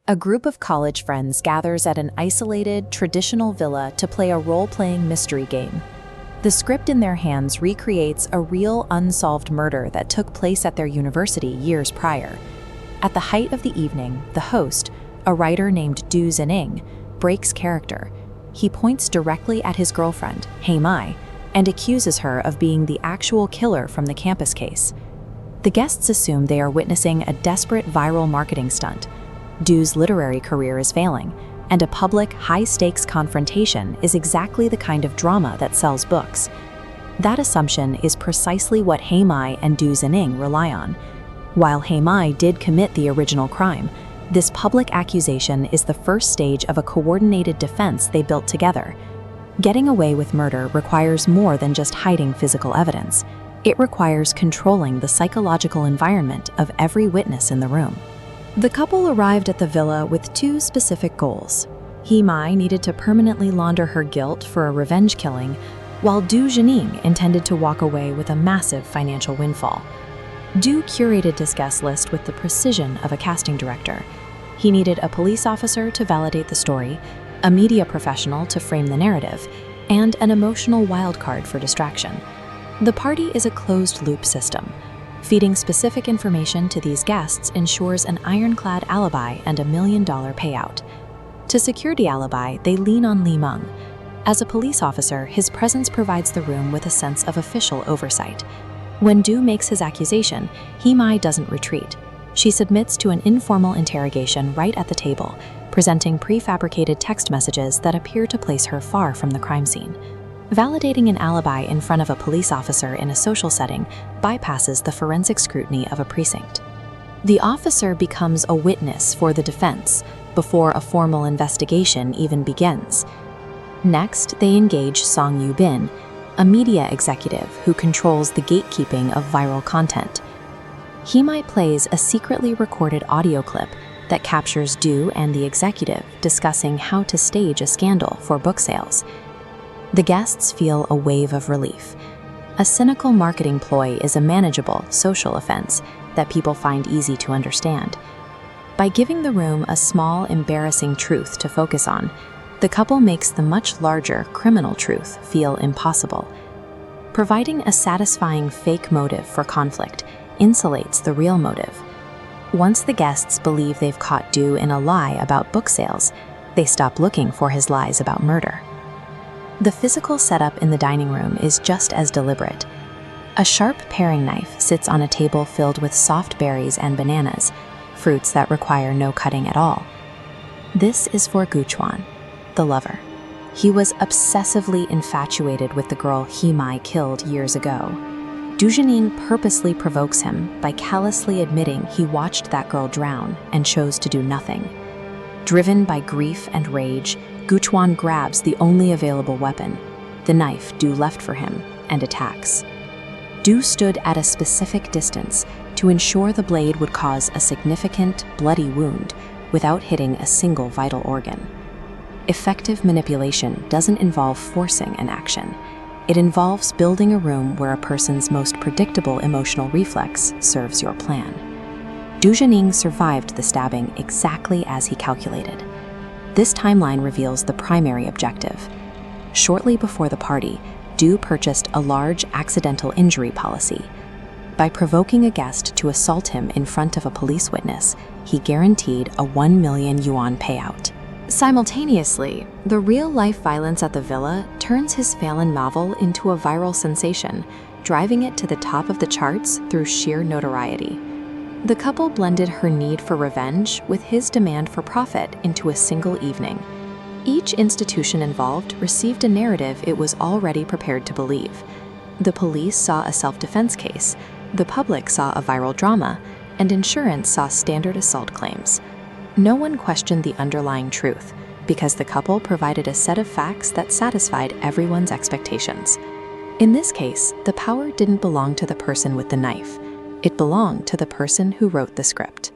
A group of college friends gathers at an isolated, traditional villa to play a role-playing mystery game. The script in their hands recreates a real unsolved murder that took place at their university years prior. At the height of the evening, the host, a writer named Du Zining, breaks character. He points directly at his girlfriend, Hei Mai, and accuses her of being the actual killer from the campus case. The guests assume they are witnessing a desperate viral marketing stunt. Du's literary career is failing, and a public, high-stakes confrontation is exactly the kind of drama that sells books. That assumption is precisely what Hei Mai and Du Zining rely on. While Hei Mai did commit the original crime, this public accusation is the first stage of a coordinated defense they built together. Getting away with murder requires more than just hiding physical evidence. It requires controlling the psychological environment of every witness in the room. The couple arrived at the villa with two specific goals. Hei Mai needed to permanently launder her guilt for a revenge killing, while Du Zining intended to walk away with a massive financial windfall. Du curated his guest list with the precision of a casting director. He needed a police officer to validate the story, a media professional to frame the narrative, and an emotional wildcard for distraction. The party is a closed-loop system. Feeding specific information to these guests ensures an ironclad alibi and $1 million payout. To secure the alibi, they lean on Li Meng. As a police officer, his presence provides the room with a sense of official oversight. When Du makes his accusation, Hei Mai doesn't retreat. She submits to an informal interrogation right at the table, presenting prefabricated text messages that appear to place her far from the crime scene. Validating an alibi in front of a police officer in a social setting bypasses the forensic scrutiny of a precinct. The officer becomes a witness for the defense before a formal investigation even begins. Next, they engage Song Yubin, a media executive who controls the gatekeeping of viral content. Hei Mai plays a secretly recorded audio clip that captures Du and the executive discussing how to stage a scandal for book sales. The guests feel a wave of relief. A cynical marketing ploy is a manageable social offense that people find easy to understand. By giving the room a small, embarrassing truth to focus on, the couple makes the much larger criminal truth feel impossible. Providing a satisfying fake motive for conflict insulates the real motive. Once the guests believe they've caught Du in a lie about book sales, they stop looking for his lies about murder. The physical setup in the dining room is just as deliberate. A sharp paring knife sits on a table filled with soft berries and bananas, fruits that require no cutting at all. This is for Guchuan, the lover. He was obsessively infatuated with the girl Hei Mai killed years ago. Du Zining purposely provokes him by callously admitting he watched that girl drown and chose to do nothing. Driven by grief and rage, Guchuan grabs the only available weapon, the knife Du left for him, and attacks. Du stood at a specific distance to ensure the blade would cause a significant, bloody wound without hitting a single vital organ. Effective manipulation doesn't involve forcing an action. It involves building a room where a person's most predictable emotional reflex serves your plan. Du Zining survived the stabbing exactly as he calculated. This timeline reveals the primary objective. Shortly before the party, Du purchased a large accidental injury policy. By provoking a guest to assault him in front of a police witness, he guaranteed a 1 million yuan payout. Simultaneously, the real-life violence at the villa turns his Phelan novel into a viral sensation, driving it to the top of the charts through sheer notoriety. The couple blended her need for revenge with his demand for profit into a single evening. Each institution involved received a narrative it was already prepared to believe. The police saw a self-defense case, the public saw a viral drama, and insurance saw standard assault claims. No one questioned the underlying truth, because the couple provided a set of facts that satisfied everyone's expectations. In this case, the power didn't belong to the person with the knife. It belonged to the person who wrote the script.